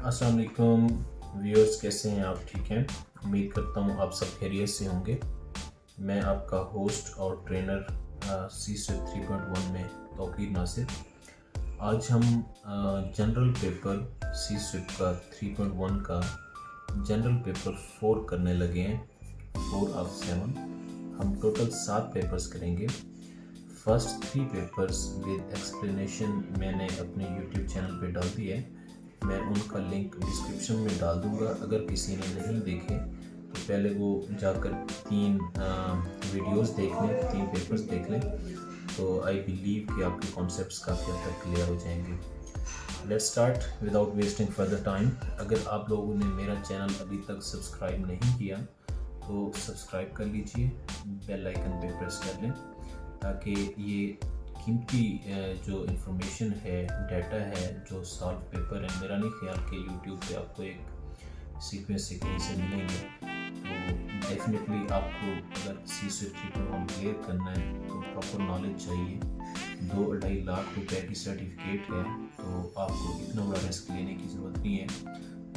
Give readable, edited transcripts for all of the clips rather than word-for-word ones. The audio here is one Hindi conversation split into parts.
अस्सलाम वालेकुम व्यूअर्स, कैसे हैं आप? ठीक हैं, उम्मीद करता हूँ आप सब खैरियत से होंगे। मैं आपका होस्ट और ट्रेनर सी स्विफ्ट 3.1 में तौकीर नासिर। आज हम जनरल पेपर सी स्विफ्ट का 3.1 का जनरल पेपर 4 करने लगे हैं। 4 ऑफ 7 हम टोटल 7 पेपर्स करेंगे। फर्स्ट 3 पेपर्स विद एक्सप्लेनेशन मैंने अपने यूट्यूब चैनल पे डाल दिए है। मैं उनका लिंक डिस्क्रिप्शन में डाल दूंगा। अगर किसी ने नहीं देखे तो पहले वो जाकर 3 वीडियोस देख लें, 3 पेपर्स देख लें, तो आई बिलीव कि आपके कॉन्सेप्ट्स काफ़ी हद तक क्लियर हो जाएंगे। Let's start without wasting further time. अगर आप लोगों ने मेरा चैनल अभी तक सब्सक्राइब नहीं किया तो सब्सक्राइब कर लीजिए, बेल आइकन पे प्रेस कर लें ताकि ये कीमती जो इंफॉर्मेशन है, डाटा है, जो सॉल्व पेपर है, मेरा नहीं ख्याल कि यूट्यूब पे आपको एक सीक्वेंस से कहीं से मिलेंगे। तो डेफिनेटली आपको अगर सी स्विफ्ट को हम क्लियर करना है तो प्रॉपर नॉलेज चाहिए। 2-2.5 लाख रुपए की सर्टिफिकेट है, तो आपको इतना बड़ा रिस्क लेने की ज़रूरत नहीं है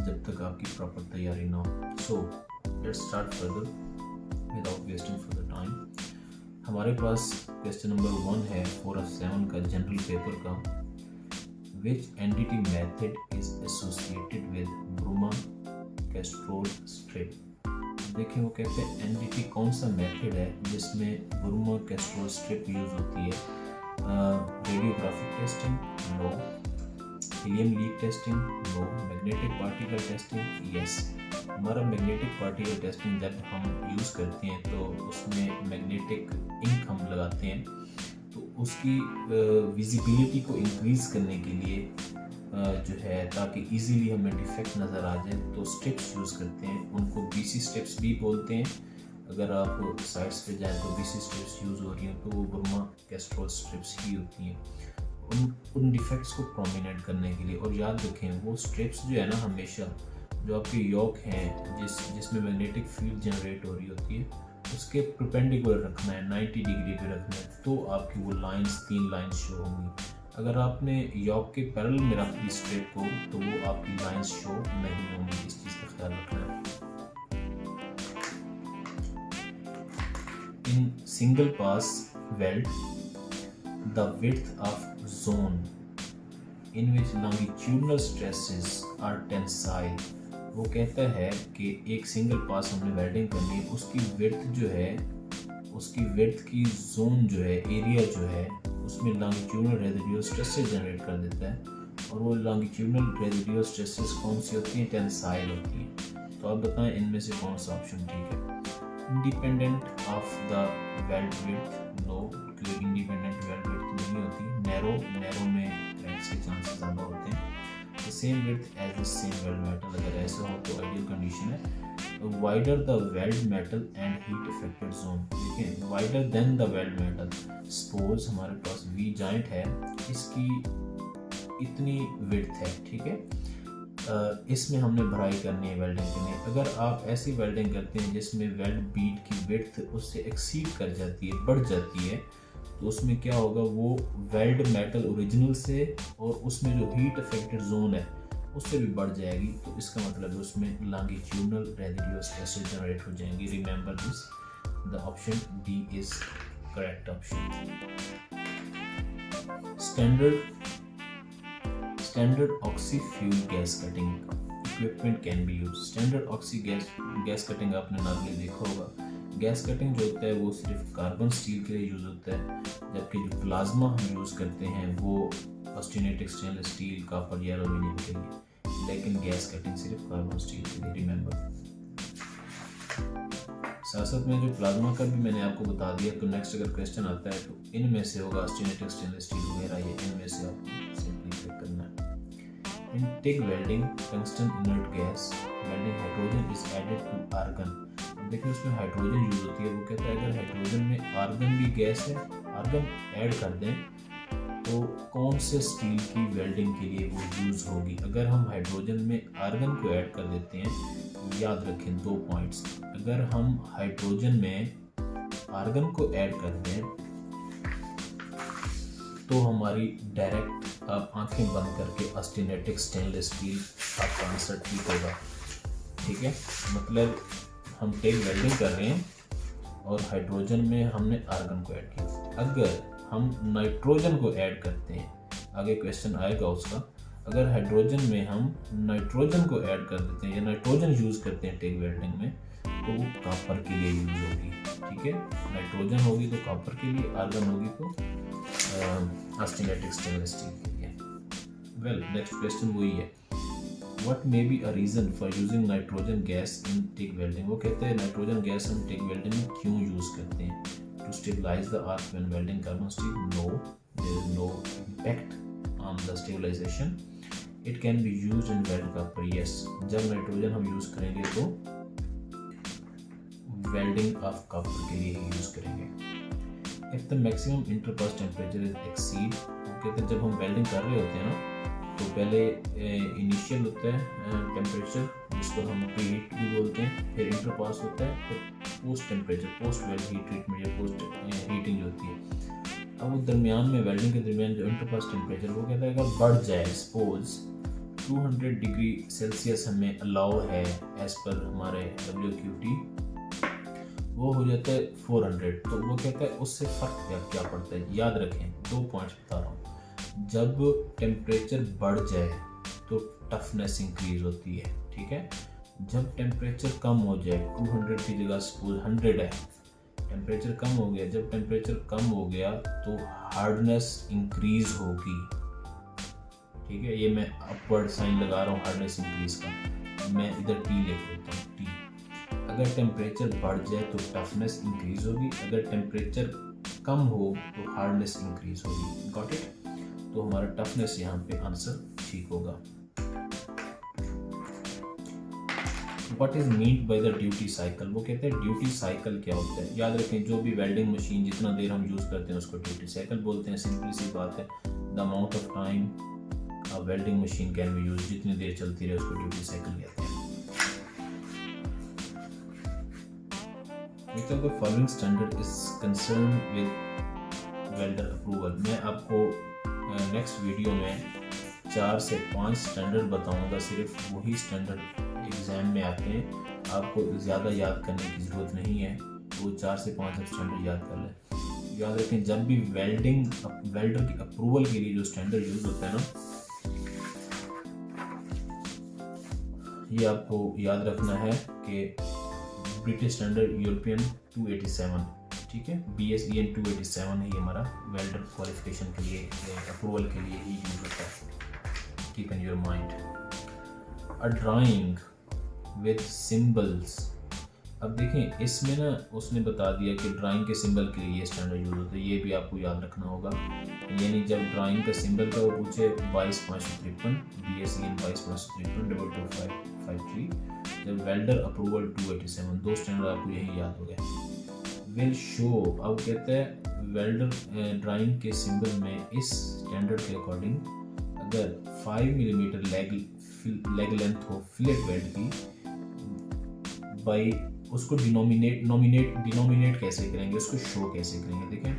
जब तक आपकी प्रॉपर तैयारी ना हो। So let's start further without wasting further time. हमारे पास क्वेश्चन नंबर 1 है 4 ऑफ 7 का जनरल पेपर का। Which NDT method is associated with bruma Castrol strip. देखिए वो कहते हैं एंटिटी कौन सा मेथड है जिसमें ब्रूमा कैस्ट्रोल स्ट्रिप यूज होती है। Radiographic testing, no. Helium leak testing, no. Magnetic particle testing, yes. हमारा मैग्नेटिक पार्टिकल टेस्टिंग जब हम यूज़ करते हैं तो उसमें मैग्नेटिक इंक हम लगाते हैं, तो उसकी विजिबिलिटी को इंक्रीज़ करने के लिए जो है, ताकि इजीली हमें डिफेक्ट नज़र आ जाए, तो स्ट्रिप्स यूज़ करते हैं। उनको बीसी स्ट्रिप्स भी बोलते हैं। अगर आप साइट्स पे जाएं तो बीसी स्ट्रिप्स यूज़ हो रही हैं तो वो ब्रूमा कैस्ट्रोल स्ट्रिप्स ही होती हैं उन डिफेक्ट्स को प्रोमिनेंट करने के लिए। और याद रखें वो स्ट्रिप्स जो है ना, हमेशा जो आपके योक हैं जिसमें मैग्नेटिक फील्ड जनरेट हो रही होती है उसके परपेंडिकुलर रखना है, 90 डिग्री पे रखना है, तो आपकी वो लाइंस 3 लाइंस शो होंगी। अगर आपने योक के पैरेलल में रख दी स्ट्रिप को तो वो आपकी लाइंस शो नहीं होंगी। इस चीज़ का ख्याल रखना है। In single pass weld the width of zone in which longitudinal stresses are tensile। वो कहता है कि एक सिंगल पास हमने वेल्डिंग करनी है, उसकी विड्थ जो है, उसकी विड्थ की जोन जो है, एरिया जो है, उसमें लॉन्गिट्यूडनल रेसिडुअल स्ट्रेसेस जनरेट कर देता है। और वो लॉन्गिट्यूडनल रेसिडुअल स्ट्रेसेस कौन सी होती हैं? टेंसाइल होती हैं। तो आप बताएं इनमें से कौन सा ऑप्शन ठीक है? Independent of the weld width, no, क्योंकि इंडिपेंडेंट वेल्ड विड्थ नहीं होती। नैरो में क्रैक्स के चांसेस ज़्यादा होते हैं। The same width as the same weld metal, अगर ऐसा हो तो आइडियल कंडीशन है। Wider the weld metal and heat affected zone, देखिए wider than the weld metal. Suppose हमारे पास वी जॉइंट है, इसकी इतनी विड्थ है, ठीक है, इसमें हमने भराई करनी है वेल्डिंग के लिए। अगर आप ऐसी वेल्डिंग करते हैं जिसमें वेल्ड बीट की विड्थ उससे एक्सीड कर जाती है, बढ़ जाती है, तो उसमें क्या होगा, वो वेल्ड मेटल ओरिजिनल से और उसमें जो हीट अफेक्टेड जोन है उससे भी बढ़ जाएगी। तो इसका मतलब है उसमें लॉन्गिट्यूडनल रेसिडुअल स्ट्रेसेस जनरेट हो जाएंगी। Remember this, the option D is correct option. Standard oxy fuel gas cutting equipment can be use. Standard oxy gas cutting आपने नॉर्मली देखा होगा। गैस कटिंग जो होता है वो सिर्फ कार्बन स्टील के लिए यूज़ होता है, जबकि जो प्लाज्मा हम यूज़ करते हैं वो ऑस्टेनेटिक स्टेनलेस स्टील, कॉपर या एल्यूमिनियम के लिए, लेकिन गैस कटिंग सिर्फ कार्बन स्टील के लिए। रिमेंबर। साथ साथ में जो प्लाज्मा का भी मैंने आपको बता दिया, तो नेक्स्ट अगर क्वेश्चन आता है तो इनमें से होगा ऑस्टेनेटिक स्टेनलेस स्टील वगैरह, या इनमें से आपको सिंपली क्लिक करना है। In TIG welding tungsten inert gas welding hydrogen is added to argon. देखिए उसमें हाइड्रोजन यूज होती है। वो कहता है अगर हाइड्रोजन में आर्गन भी गैस है, आर्गन ऐड कर दें तो कौन से स्टील की वेल्डिंग के लिए वो यूज होगी। अगर हम हाइड्रोजन में आर्गन को ऐड कर देते हैं, याद रखें 2 पॉइंट्स, अगर हम हाइड्रोजन में आर्गन को ऐड कर दें तो हमारी डायरेक्ट आप आंखें बंद करके ऑस्टेनेटिक स्टेनलेस स्टील, आपका आंसर ठीक होगा। ठीक है, मतलब हम टेक वेल्डिंग कर रहे हैं और हाइड्रोजन में हमने आर्गन को ऐड किया। अगर हम नाइट्रोजन को ऐड करते हैं, आगे क्वेश्चन आएगा उसका, अगर हाइड्रोजन में हम नाइट्रोजन को ऐड कर देते हैं या नाइट्रोजन यूज़ करते हैं टेक वेल्डिंग में, तो वो कॉपर के लिए यूज़ होगी। ठीक है, नाइट्रोजन होगी तो कॉपर के लिए, आर्गन होगी तो ऑस्टेनेटिक स्टेनलेस स्टील के लिए। वेल, नेक्स्ट क्वेश्चन वही है, what may be a reason for using nitrogen gas in TIG welding. वो कहते हैं नाइट्रोजन गैस हम टेक वेल्डिंग में क्यों यूज़ करते हैं? To stabilize the arc when welding carbon steel? No, there is no impact on the stabilization. It can be used in weld copper. Yes, जब नाइट्रोजन हम यूज़ करेंगे तो वेल्डिंग ऑफ कॉपर के लिए ही यूज़ करेंगे। If the maximum इंटरबर्स्ट temperature is exceed, कहते हैं जब हम वेल्डिंग कर रहे होते हैं ना, तो पहले इनिशियल होता है टेम्परेचर, जिसको हम प्री हीट भी बोलते हैं, फिर इंटरपास होता है, फिर post temperature, post weld heat treatment या पोस्ट हीटिंग होती है। अब वो दरमियान में, वेल्डिंग के दरमियान जो इंटरपास टेम्परेचर, वो कहता है अगर बढ़ जाए, सपोज 200 डिग्री सेल्सियस हमें अलाउ है एज पर हमारे WQT, वो हो जाता है 400, तो वो कहता है उससे फ़र्क क्या पड़ता है? याद रखें, 2 पॉइंट्स बता रहा हूँ। जब टेम्परेचर बढ़ जाए तो टफनेस इंक्रीज होती है। ठीक है, जब टेम्परेचर कम हो जाए, 200 की जगह सपोज 100 है, टेम्परेचर कम हो गया, जब टेम्परेचर कम हो गया तो हार्डनेस इंक्रीज होगी। ठीक है, ये मैं अपवर्ड साइन लगा रहा हूँ हार्डनेस इंक्रीज का, मैं इधर टी लिख देता हूँ, टी। अगर टेम्परेचर बढ़ जाए तो टफनेस इंक्रीज होगी, अगर टेम्परेचर कम हो तो हार्डनेस इंक्रीज होगी। Got it? तो हमारा टफनेस यहाँ पे आंसर ठीक होगा। What is mean by the duty cycle? वो कहते हैं ड्यूटी साइकिल क्या होता है? याद रखें, जो भी वेल्डिंग मशीन जितना देर हम यूज़ करते हैं उसको ड्यूटी साइकिल बोलते हैं। सिंपली सी बात है, the amount of time a welding machine can be use, जितनी देर चलती रहे उसको ड्यूटी साइकिल कहते हैं। Which of the following standard is concerned with welder approval? मैं आपको नेक्स्ट वीडियो में 4 से 5 स्टैंडर्ड बताऊंगा, सिर्फ वही स्टैंडर्ड एग्ज़ाम में आते हैं, आपको ज़्यादा याद करने की ज़रूरत नहीं है, वो 4 से 5 स्टैंडर्ड याद कर लें। याद रखें, जब भी वेल्डर की अप्रूवल के लिए जो स्टैंडर्ड यूज़ होता है ना, ये आपको याद रखना है कि ब्रिटिश स्टैंडर्ड यूरोपियन 287, ठीक है, BSEN 287 है, ये हमारा वेल्डर क्वालिफिकेशन के लिए, अप्रूवल के लिए ही यूज होता है। Keep in your mind. A drawing with symbols, अब देखें इसमें ना उसने बता दिया कि ड्राइंग के सिंबल के लिए ये स्टैंडर्ड यूज होता है, ये भी आपको याद रखना होगा। यानी जब ड्राइंग का सिंबल का वो पूछे 22,553, BSEN 22,553 22,553, जब वेल्डर अप्रूवल 287, 2 स्टैंडर्ड आपको यही याद हो गया। विल शो, अब कहते हैं वेल्डर ड्राइंग के सिंबल में इस स्टैंडर्ड के अकॉर्डिंग अगर 5 मिलीमीटर लेग लेंथ हो फिलेट वेल्ड की, बाई उसको डिनोमिनेट कैसे करेंगे, उसको शो कैसे करेंगे? देखें,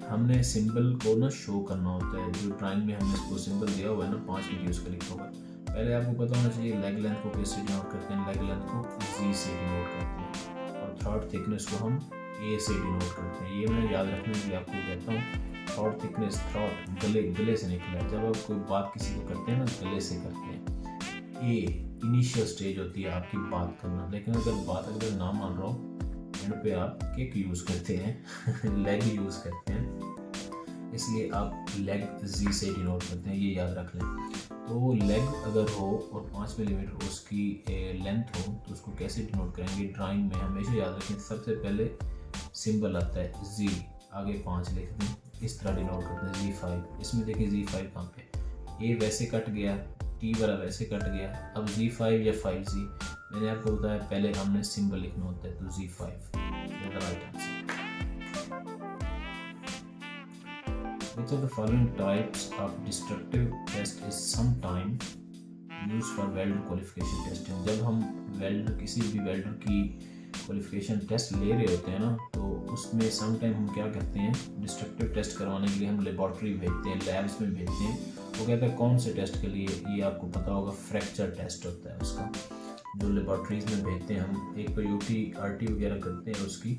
हमने सिंबल को ना शो करना होता है। जो ड्राइंग में हमने इसको सिंबल दिया हुआ है ना, 5 मिली उसका लिखा हुआ है, पहले आपको पता होना चाहिए लेग लेंथ को कैसे डिनोट करते हैं। लेग लेंथ को जी से डिनोट करते हैं और थ्रॉट थिकनेस को हम ए से डिनोट करते हैं। ये मैं याद रखने के लिए आपको कहता हूँ। थ्रॉट थिकनेस, थ्रॉट गले से निकला है। जब आप कोई बात किसी को करते हैं ना, गले से करते हैं। ए इनिशियल स्टेज होती है आपकी बात करना, लेकिन अगर ना मान रहा हो एंड पे आप किक यूज़ करते हैं लेग यूज़ करते हैं, इसलिए आप लेग जी से डिनोट करते हैं, ये याद रख लें। तो लेग अगर हो और 5 मिलीमीटर उसकी लेंथ हो तो उसको कैसे डिनोट करेंगे? ड्राइंग में हमेशा याद रखें, सबसे पहले सिंबल आता है जी, आगे 5 लिख दें, इस तरह डिनोट करते हैं Z5। इसमें देखिए Z5 कहाँ पे, ए वैसे कट गया, टी वाला वैसे कट गया, अब Z5 या 5G। मैंने आपको बताया पहले हमने सिंबल लिखना होता है, तो Z5 right answer. Which of the following types of destructive test is sometime used for welder qualification testing? जब हम किसी भी वेल्डर की क्वालिफिकेशन टेस्ट ले रहे होते हैं ना, तो उसमें सम टाइम हम क्या करते हैं, डिस्ट्रक्टिव टेस्ट करवाने के लिए हम लेबॉर्ट्री भेजते हैं, लैब्स में भेजते हैं, वो कहता है कौन से टेस्ट के लिए, ये आपको पता होगा फ्रैक्चर टेस्ट होता है उसका, जो लेबॉर्ट्रीज में भेजते हैं हम। एक तो यूटी आरटी वगैरह करते हैं उसकी,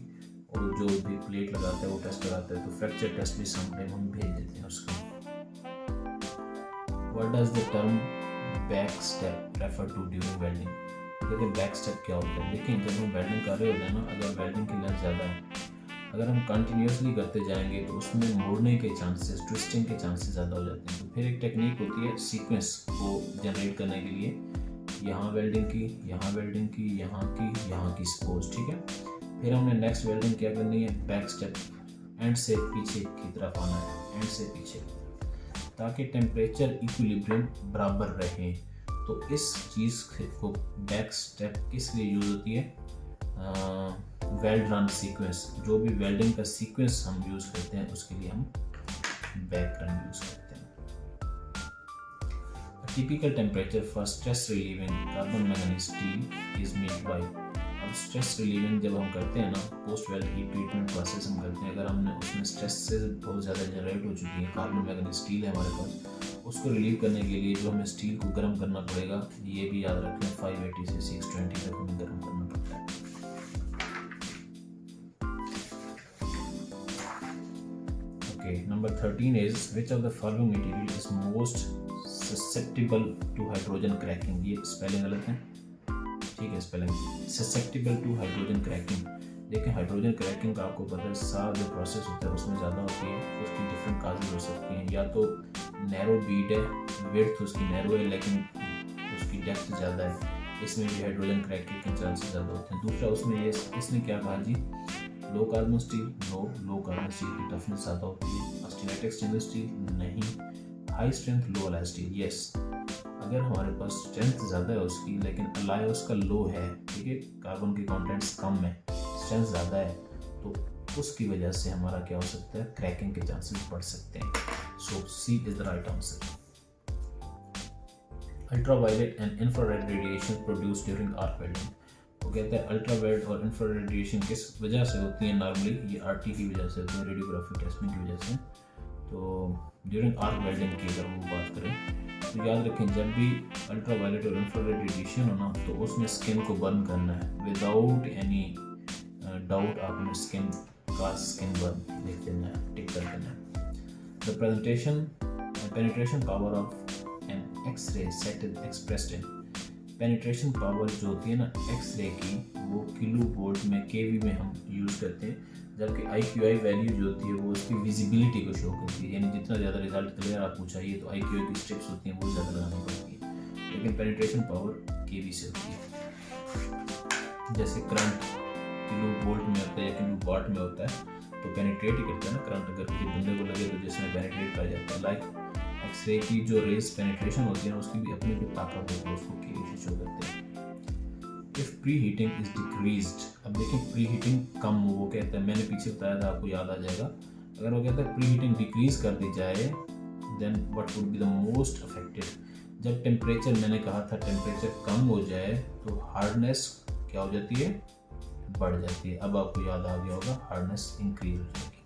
और जो भी प्लेट लगाता है वो टेस्ट लगाता है, तो फ्रैक्चर टेस्ट भी समटाइम हम भेज देते हैं उसका। What does the term back step refer to during welding? कहते हैं बैक स्टेप क्या होता है। देखिए जब हम वेल्डिंग कर रहे होते हैं ना, अगर वेल्डिंग की लेंथ ज़्यादा है, अगर हम कंटिन्यूसली करते जाएंगे तो उसमें मुड़ने के चांसेस, ट्विस्टिंग के चांसेस ज़्यादा हो जाते हैं। तो फिर एक टेक्निक होती है सीक्वेंस को जनरेट करने के लिए, यहाँ वेल्डिंग की, यहाँ वेल्डिंग की, यहाँ की सपोज, ठीक है। फिर हमने नेक्स्ट वेल्डिंग क्या करनी है, बैक स्टेप, एंड से पीछे की तरफ आना है, एंड से पीछे, ताकि टेम्परेचर इक्विलिब्रियम बराबर रहे। तो इस चीज़ को बैक स्टेप किस लिए यूज़ होती है, वेल्ड रन सीक्वेंस, जो भी वेल्डिंग का सीक्वेंस हम यूज़ करते हैं उसके लिए हम बैक रन यूज़ करते हैं। Typical temperature for stress relieving carbon manganese steel is made by. अब स्ट्रेस रिलीविंग जब हम करते हैं ना, post weld heat treatment process हम करते हैं, अगर हमने उसमें स्ट्रेस से बहुत ज़्यादा जनरेट हो चुकी है, कार्बन मैंगनीज स्टील है हमारे पास, उसको रिलीव करने के लिए जो हमें स्टील को गर्म करना पड़ेगा, ये भी याद रखें 580 से 620 तक हमें गर्म करना पड़ता है। Number 13 is which of the following material is most susceptible to hydrogen cracking? ये स्पेलिंग गलत है, ठीक है, spelling susceptible to hydrogen cracking। देखिए हाइड्रोजन क्रैकिंग का आपको पता है, सारा जो प्रोसेस होता है उसमें ज़्यादा होती है, उसकी डिफरेंट काजेज हो सकती हैं। या तो नैरो बीड है, विड्थ उसकी नैरो है लेकिन उसकी डेप्थ ज़्यादा है, इसमें भी हाइड्रोजन क्रैकिंग के चांसेस ज़्यादा होते हैं। दूसरा उसमें ये इसने क्या कहा जी, low carbon steel, low carbon steel की टफनेस ज़्यादा होती है। ऑस्टेनिटिक स्टेनलेस स्टील नहीं। High strength low alloy steel, yes, अगर हमारे पास स्ट्रेंथ ज़्यादा है उसकी लेकिन अलाई उसका लो है, ठीक है, कार्बन के कंटेंट्स कम है, स्ट्रेंथ ज़्यादा है, तो उसकी वजह से हमारा क्या हो सकता है, क्रैकिंग के चांसेस बढ़ सकते हैं। So C is the right answer. Ultraviolet and infrared radiation produce during arc welding. वो कहते हैं अल्ट्रावायलेट और इंफ्रारेड रेडिएशन किस वजह से होती है, नॉर्मली ये आरटी की वजह से होती है, रेडियोग्राफी टेस्टिंग की वजह से। तो ड्यूरिंग आर्क वेल्डिंग की अगर वो बात करें तो याद रखें, जब भी अल्ट्रावायलेट और इंफ्रारेड रेडिएशन हो ना, तो उसमें स्किन को बर्न करना है विदाउट एनी डाउट, आपने स्किन बर्न लिख देना है, टिक कर देना है। The penetration power of an X-ray set is expressed in. Penetration power जो होती है ना एक्स-रे की, वो किलो वोल्ट में, केवी में हम यूज़ करते हैं, जबकि IQI वैल्यू जो होती है वो उसकी विजिबिलिटी को शो करती है, यानी जितना ज़्यादा रिजल्ट क्लियर आपको चाहिए तो IQI की स्ट्रिप्स होती हैं वो ज़्यादा लगानी पड़ती है, लेकिन पेनिट्रेशन पावर केवी से होती है। जैसे करंट किलो वोल्ट में होता है या किलो वाट में होता है, तो पेनिट्रेट ही करता है ना करंट, अगर किसी बंदे को लगे तो जिसमें पेनिट्रेट पाया जाता है। लाइक एक्सरे की जो रेज पेनिट्रेशन होती है ना, उसकी भी अपनी कोई ताकत होती है, उसको केवी से शो करते हैं। If pre heating is decreased, अब देखिए प्री हीटिंग कम, वो कहता है, मैंने पीछे बताया था, आपको याद आ जाएगा, अगर वो कहता है प्री हीटिंग डिक्रीज कर दी जाए, then what would be the most affected. जब टेम्परेचर, मैंने कहा था टेम्परेचर कम हो जाए तो हार्डनेस क्या हो जाती है, बढ़ जाती है। अब आपको याद आ गया होगा, हार्डनेस इंक्रीज हो जाएगी।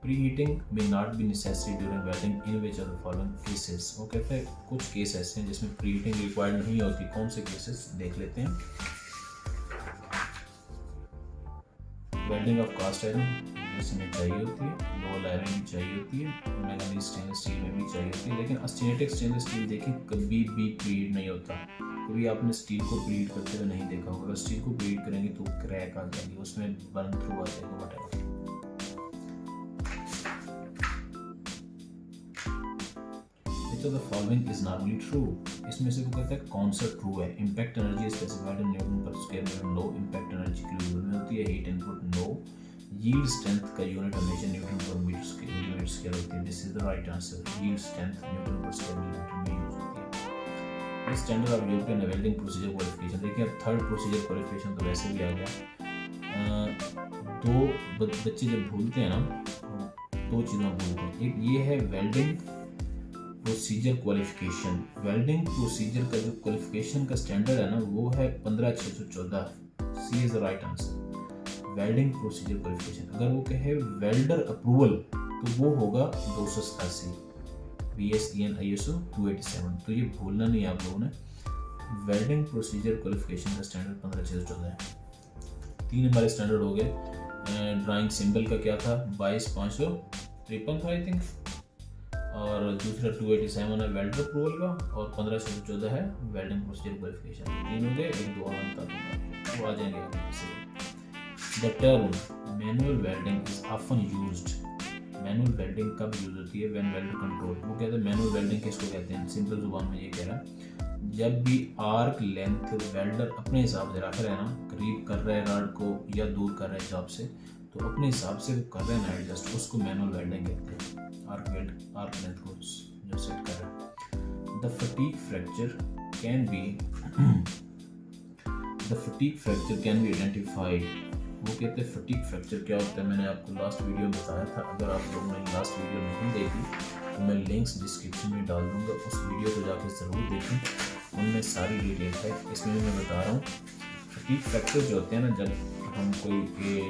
Preheating may not be necessary during welding in which of the following cases। वो कहते हैं कुछ केस ऐसे हैं जिसमें प्रीहीटिंग रिक्वायर्ड नहीं होती, कौन से केसेस देख लेते हैं। वेल्डिंग ऑफ कास्ट आयरन, इसमें चाहिए होती है, लोअर आयरन भी चाहिए होती है, मैंगनीज स्टेनलेस स्टील में भी चाहिए होती है, लेकिन ऑस्टेनिटिक स्टेनलेस स्टील देखिए कभी भी प्रीहीट नहीं होता। कभी आपने स्टील को प्रीहीट करते हुए नहीं देखा होगा, अगर स्टील को प्रीहीट करेंगे तो क्रैक आ जाएगी, उसमें बर्न थ्रू आ जाएगा, what. Which of the following is normally true? इसमें से वो कहता है कौन सा ट्रू है। Impact energy specified in newton per square metre, no. Impact energy kilo में होती है, heat input, no. Yield strength का यूनिट हमेशा न्यूटन पर मीटर स्क्वायर होती है, this is the right answer. Yield strength newton per square metre में यूज होती है। Standard of European welding procedure qualification, देखिए अब थर्ड प्रोसीजर क्वालिफिकेशन तो वैसे भी आ गया। दो बच्चे जब भूलते हैं ना, दो चीज़ें भूलते हैं, एक ये है welding procedure qualification. Welding procedure का जो क्वालिफिकेशन का स्टैंडर्ड है ना, वो है 15614। C is the right answer. Welding procedure qualification, अगर वो कहे वेल्डर अप्रूवल तो वो होगा 287। VSEN ISO 287। तो ये भूलना नहीं आप लोगों ने। वेल्डिंग प्रोसीजर क्वालिफिकेशन का स्टैंडर्ड 15614 है। 3 हमारे स्टैंडर्ड हो गए। ड्राइंग सिंबल का क्या था, 22553 था आई थिंक, और दूसरा 287 है वेल्डर अप्रूवल का, और 15614 है वेल्डिंग प्रोसीजर क्वालिफिकेशन। 3 हो गए, 1-2 और बता दूंगा, वो आ जाएंगे आगे से। The term manual welding is often used. Manual welding कब यूज होती है, व्हेन वेल्डर कंट्रोल। वो कहते हैं मैनुअल वेल्डिंग किसको कहते हैं, सिंपल जुबान में ये कह रहा है, जब भी आर्क लेंथ वेल्डर अपने हिसाब से रख रहे हैं ना, करीब कर रहे हैं रॉड को या दूर कर रहे हैं जॉब से, तो अपने हिसाब से वो कर रहे हैं ना एडजस्ट, उसको मैनुअल वेल्डिंग कहते हैं। आर्क लेंथ को जो सेट कर रहे हैं। The fatigue fracture can be identified. वो कहते हैं फटीग फ्रैक्चर क्या होता है, मैंने आपको लास्ट वीडियो में बताया था। अगर आप लोगों ने लास्ट वीडियो नहीं देखी तो मैं लिंक्स डिस्क्रिप्शन में डाल दूंगा, उस वीडियो को जाकर ज़रूर देखें, उनमें सारी डिटेल है। इसमें मैं बता रहा हूँ फटीग फ्रैक्चर जो होते हैं ना, जब हम कोई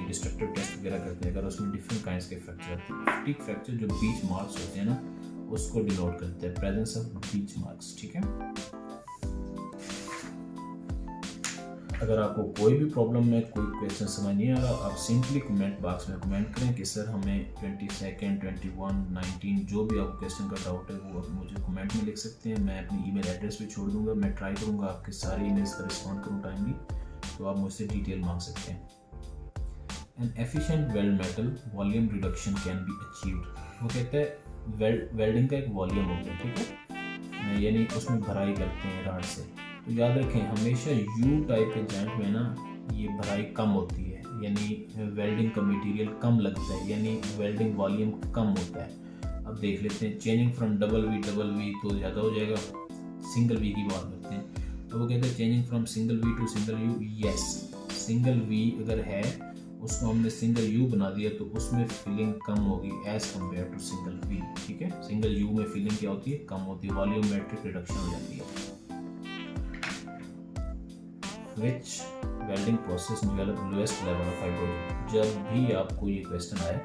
डिस्ट्रक्टिव टेस्ट वगैरह करते हैं, अगर उसमें डिफरेंट काइंड्स के फ्रैक्चर होते हैं। फटीग फ्रैक्चर जो बीच मार्क्स होते हैं ना, उसको डिनोट करते हैं, प्रेजेंस ऑफ बीच मार्क्स। ठीक है, अगर आपको कोई भी प्रॉब्लम में कोई क्वेश्चन समझ नहीं आ रहा, आप सिंपली कमेंट बॉक्स में कमेंट करें कि सर हमें 22, 21, 19 जो भी आपको क्वेश्चन का डाउट है वो आप मुझे कमेंट में लिख सकते हैं। मैं अपनी ईमेल एड्रेस भी छोड़ दूंगा, मैं ट्राई करूंगा आपके सारे ईमेल्स का रिस्पॉन्ड करूँ टाइमली, तो आप मुझसे डिटेल मांग सकते हैं। N efficient weld metal volume reduction can be achieved. वो कहते हैं वेल्डिंग का एक वॉल्यूम होता है, ठीक है, यानी उसमें भराई करते हैं राड से। तो याद रखें हमेशा यू टाइप के जॉइंट में ना ये भराई कम होती है, यानी वेल्डिंग का मटेरियल कम लगता है, यानी वेल्डिंग वॉल्यूम कम होता है। अब देख लेते हैं, चेंजिंग फ्रॉम डबल वी तो ज़्यादा हो जाएगा, सिंगल वी की बात करते हैं। तो वो कहते हैं changing from single V to single U. Yes, single V अगर है उसको हमने सिंगल यू बना दिया तो उसमें फिलिंग कम होगी as compare to single V. ठीक है, सिंगल यू में फिलिंग क्या होती है, कम होती है, वॉल्यूमेट्रिक रिडक्शन हो जाती है। Which welding process develop lowest level of hydrogen? जब भी आपको ये क्वेश्चन आए,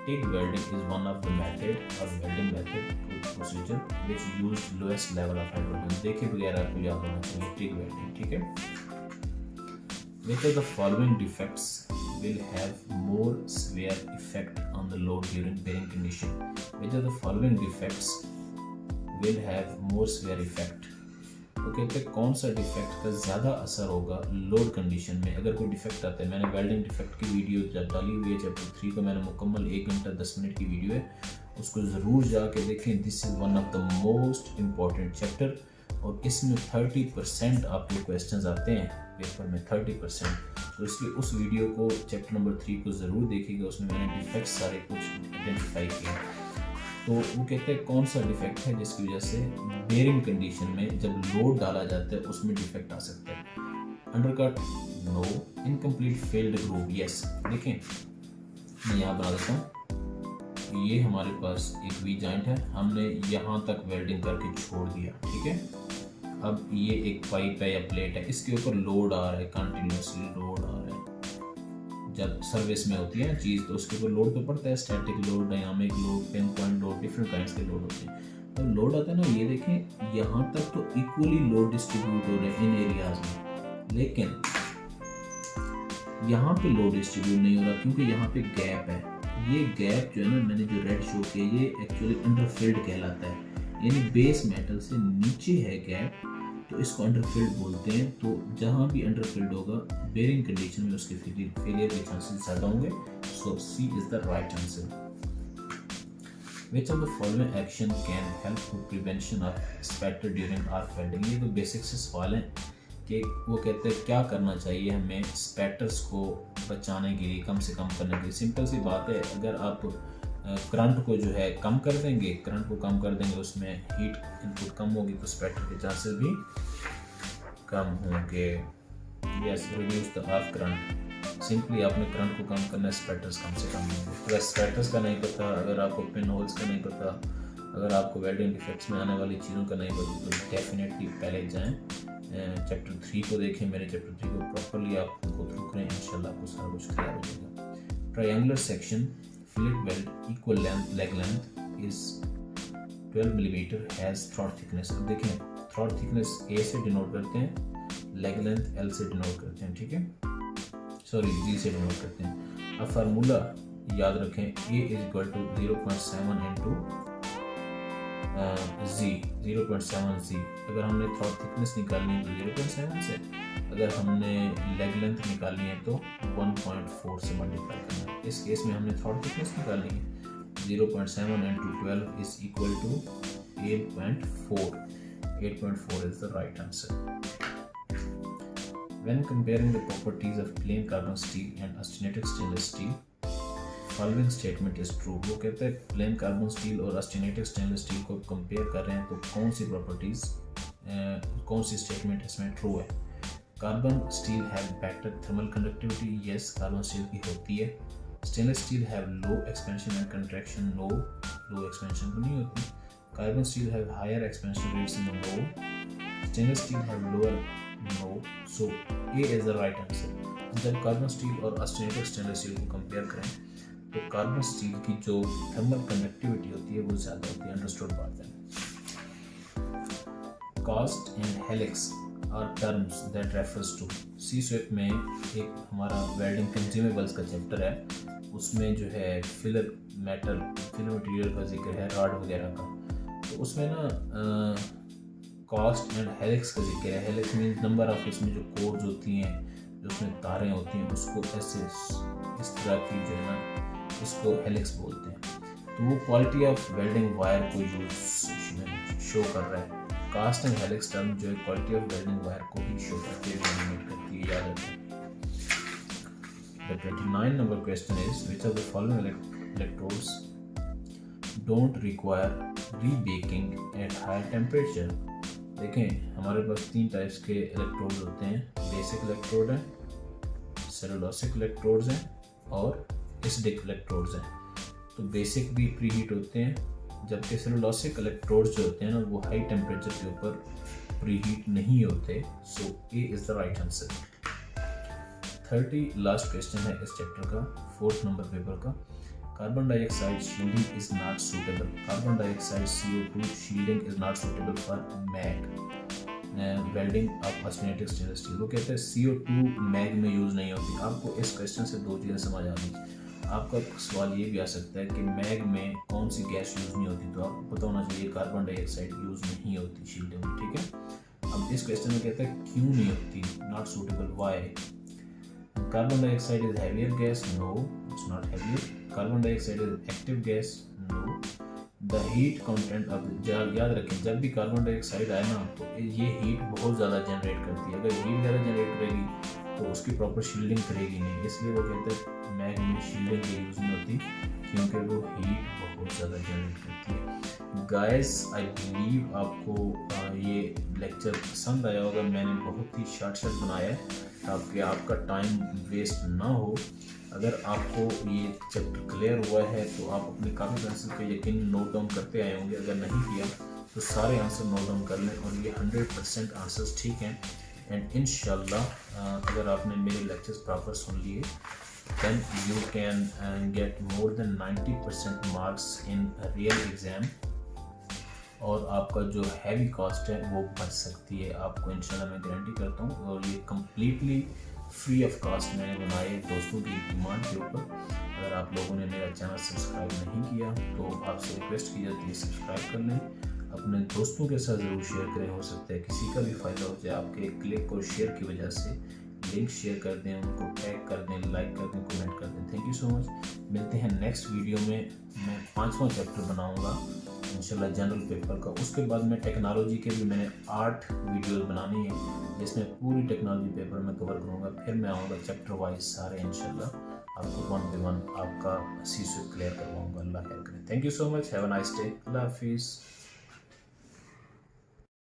TIG welding is one of the method or welding method procedure which use lowest level of hydrogen। देखे बगैर आपको याद होना चाहिए TIG welding। ठीक है, which of the following defects will have more severe effect on the load during bearing condition? Which of the following defects will have more severe effect? तो कहते हैं कौन सा डिफेक्ट का ज़्यादा असर होगा लोड कंडीशन में। अगर कोई डिफेक्ट आता है, मैंने वेल्डिंग डिफेक्ट की वीडियो जब डाली हुई है चैप्टर 3 का, मैंने मुकम्मल 1 घंटा 10 मिनट की वीडियो है, उसको ज़रूर जाके देखें। This is one of the most important chapter, और इसमें 30% आपके क्वेश्चन आते हैं पेपर में, 30%। तो इसलिए उस वीडियो को, चैप्टर नंबर 3 को ज़रूर देखिएगा, उसमें मैंने डिफेक्ट सारे कुछ आइडेंटिफाई किए। तो वो कहते हैं कौन सा डिफेक्ट है जिसकी वजह से बेयरिंग कंडीशन में जब लोड डाला जाता है उसमें डिफेक्ट आ सकता है। Undercut, no. Incomplete filled groove, yes. देखें मैं यहाँ बना देता हूँ, ये हमारे पास एक वी जॉइंट है, हमने यहाँ तक वेल्डिंग करके छोड़ दिया। ठीक है, अब ये एक पाइप है या प्लेट है, इसके ऊपर लोड आ रहा है, कंटिन्यूसली लोड आ रहा है। जब सर्विस में होती है चीज़ तो उसके ऊपर लोड तो पड़ता है, static load, dynamic load, pin point load, different kinds के लोड होते हैं। तो लोड आता है ना, ये देखें यहाँ तक तो इक्वली लोड डिस्ट्रीब्यूट हो रहे हैं इन एरियाज में, लेकिन यहाँ पे लोड डिस्ट्रीब्यूट नहीं हो रहा क्योंकि यहाँ पे गैप है। ये गैप जो है ना, मैंने जो रेड शो किया, ये एक्चुअली अंडरफिल्ड कहलाता है, यानी बेस मेटल से नीचे है गैप, तो इसको अंडरफिल्ड बोलते हैं। तो जहाँ भी अंडरफिल्ड होगा बेयरिंग कंडीशन में उसके फेलियर के चांसेस ज़्यादा होंगे। So C is the right answer. Which of the following action can help to prevention of spatter during arc welding? ये तो बेसिक से सवाल है कि वो कहते हैं क्या करना चाहिए हमें स्पैटर्स को बचाने के लिए, कम से कम करने के लिए। सिंपल सी बात है, अगर आप करंट को जो है कम कर देंगे, उसमें हीट इनपुट कम होगी तो स्पैटर के चांसेस भी कम होंगे। Yes, reduce the arc current. Simply आपने करंट को कम करना है, स्पैटर्स कम से कम होंगे। अगर स्पैटर्स का नहीं पता, अगर आपको पिन होल्स का नहीं पता, अगर आपको वेल्डिंग डिफेक्ट्स में आने वाली चीज़ों का नहीं पता, तो डेफिनेटली पहले जाएँ चैप्टर 3 को देखें, मेरे चैप्टर 3 को प्रॉपरली आप उनको थ्रू करें, इंशाल्लाह आपको सारा कुछ क्लियर हो जाएगा। Triangular section fillet weld equal length leg length is 12 millimetre has throat thickness. अब देखें थ्रॉट थिकनेस ए से डिनोट करते हैं, लेग लेंथ एल से डिनोट करते हैं, ठीक है, सॉरी जी से डिनोट करते हैं। अब फार्मूला याद रखें, ए इज इक्वल टू 0.7 इंटू जी, 0.7 जी। अगर हमने थ्रॉट थिकनेस निकालनी है तो 0.7 से, अगर हमने लेग लेंथ निकालनी है तो 1.4 से मल्टीप्लाई करना है। इस केस में हमने थ्रॉट थिकनेस निकालनी है, 0.7 into 12 is equal to 8.4। 8.4 is the right answer. When comparing the properties of plain carbon steel and austenitic stainless steel, following statement is true. वो कहते हैं प्लेन कार्बन स्टील और austenitic stainless steel को कंपेयर कर रहे हैं तो कौन सी प्रॉपर्टीज, कौन सी स्टेटमेंट इसमें ट्रू है। Carbon steel have better thermal conductivity, yes carbon steel की होती है। Stainless steel have low expansion and contraction, no, low expansion तो नहीं होती। Carbon steel have higher expansion rates in no, stainless steel have lower, no, so A is the right answer. जब कार्बन स्टील और ऑस्टेनेटिक स्टेनलेस स्टील को कंपेयर करें तो कार्बन स्टील की जो थर्मल कंडक्टिविटी होती है वो ज़्यादा होती है, अंडरस्टूड बात है। Cast and helix are terms that refers to, सी स्विप में एक हमारा वेल्डिंग कंज्यूमेबल्स का चैप्टर है, उसमें जो है फिलर मेटल, फिलर मटेरियल का जिक्र है, रॉड वगैरह का, तो उसमें ना कास्ट एंड हेलिक्स का जिक्र है। हेलिक्स मीन्स नंबर ऑफ, इसमें जो कोर्स होती हैं, जो उसमें तारें होती हैं, उसको ऐसे इस तरह की जो है ना, इसको हेलिक्स बोलते हैं। तो वो क्वालिटी ऑफ वेल्डिंग वायर को शो कर रहा है। कास्ट एंड हेलिक्स टर्म जो है क्वालिटी ऑफ वेल्डिंग वायर को ही शो करती है, डोमिनेट करती है, याद रखें। The 29 number question is, which of the following electrodes don't require rebaking at high temperature? देखें हमारे पास तीन टाइप्स के इलेक्ट्रोड्स होते हैं, बेसिक इलेक्ट्रोड हैं, सेलुलोसिक इलेक्ट्रोड्स हैं और एसिडिक इलेक्ट्रोड्स हैं। तो बेसिक भी प्री हीट होते हैं, जबकि सेलुलोसिक इलेक्ट्रोड्स जो होते हैं ना वो हाई टेम्परेचर के ऊपर प्री हीट नहीं होते। So A is the right answer. 30 last question है इस चैप्टर का, 4th नंबर पेपर का। Carbon dioxide shielding is not suitable, carbon dioxide CO2 shielding is not suitable for MAG welding of austenitic stainless steel. वो कहते हैं CO2 मैग में यूज़ नहीं होती। आपको इस क्वेश्चन से दो चीज़ें समझ आ गई। आपका सवाल ये भी आ सकता है कि मैग में कौन सी गैस यूज़ नहीं होती, तो आपको पता होना चाहिए कार्बन डाइऑक्साइड यूज़ नहीं होती शील्डिंग में, ठीक है। अब इस क्वेश्चन में कहता है क्यों नहीं होती, not suitable, why. Carbon dioxide is heavier gas, no it's not heavier. Carbon dioxide is active gas, no. The heat content, अब याद रखें जब भी कार्बन डाइऑक्साइड आए ना तो ये हीट बहुत ज़्यादा जनरेट करती है। अगर हीट ज़्यादा जनरेट करेगी तो उसकी प्रॉपर शील्डिंग करेगी नहीं, इसलिए वो कहते हैं मैग में शील्डिंग की यूज़ नहीं होती क्योंकि वो हीट बहुत ज़्यादा जनरेट करती है। गाइस आई बिलीव आपको ये लेक्चर पसंद आया होगा। मैंने बहुत ही शॉर्ट बनाया है ताकि आपका टाइम वेस्ट ना हो। अगर आपको ये चैप्टर क्लियर हुआ है तो आप अपने कापी पेंसिल पे यकीन नोट डाउन करते आए होंगे। अगर नहीं किया तो सारे आंसर नोट डाउन कर लें, और ये 100% आंसर्स ठीक हैं। एंड इंशाल्लाह अगर आपने मेरे लेक्चर्स प्रॉपर सुन लिए then you can get more than 90% marks in a real exam, और आपका जो हैवी कॉस्ट है वो बच सकती है, आपको इंशाल्लाह मैं गारंटी करता हूँ। और ये कम्प्लीटली फ्री ऑफ कॉस्ट मैंने बनाए दोस्तों की डिमांड के ऊपर। अगर आप लोगों ने मेरा चैनल सब्सक्राइब नहीं किया तो आपसे रिक्वेस्ट की जाती है सब्सक्राइब कर लें, अपने दोस्तों के साथ ज़रूर शेयर करें, हो सकता है किसी का भी फ़ायदा हो जाए आपके क्लिक और शेयर की वजह से। लिंक शेयर कर दें, उनको टैग कर दें, लाइक कर दें, कमेंट कर दें। Thank you so much. मिलते हैं नेक्स्ट वीडियो में। मैं 5वां चैप्टर बनाऊंगा इंशाल्लाह जनरल पेपर का। उसके बाद मैं टेक्नोलॉजी के भी मैंने 8 वीडियोस बनानी है जिसमें पूरी टेक्नोलॉजी पेपर में कवर करूँगा। फिर मैं आऊँगा चैप्टर वाइज सारे इंशाल्लाह आपको 1 by 1 आपका सी से क्लियर करवाऊँगा। अल्लाह खैर करे। Thank you so much. Have a nice day. Allah हाफिज़।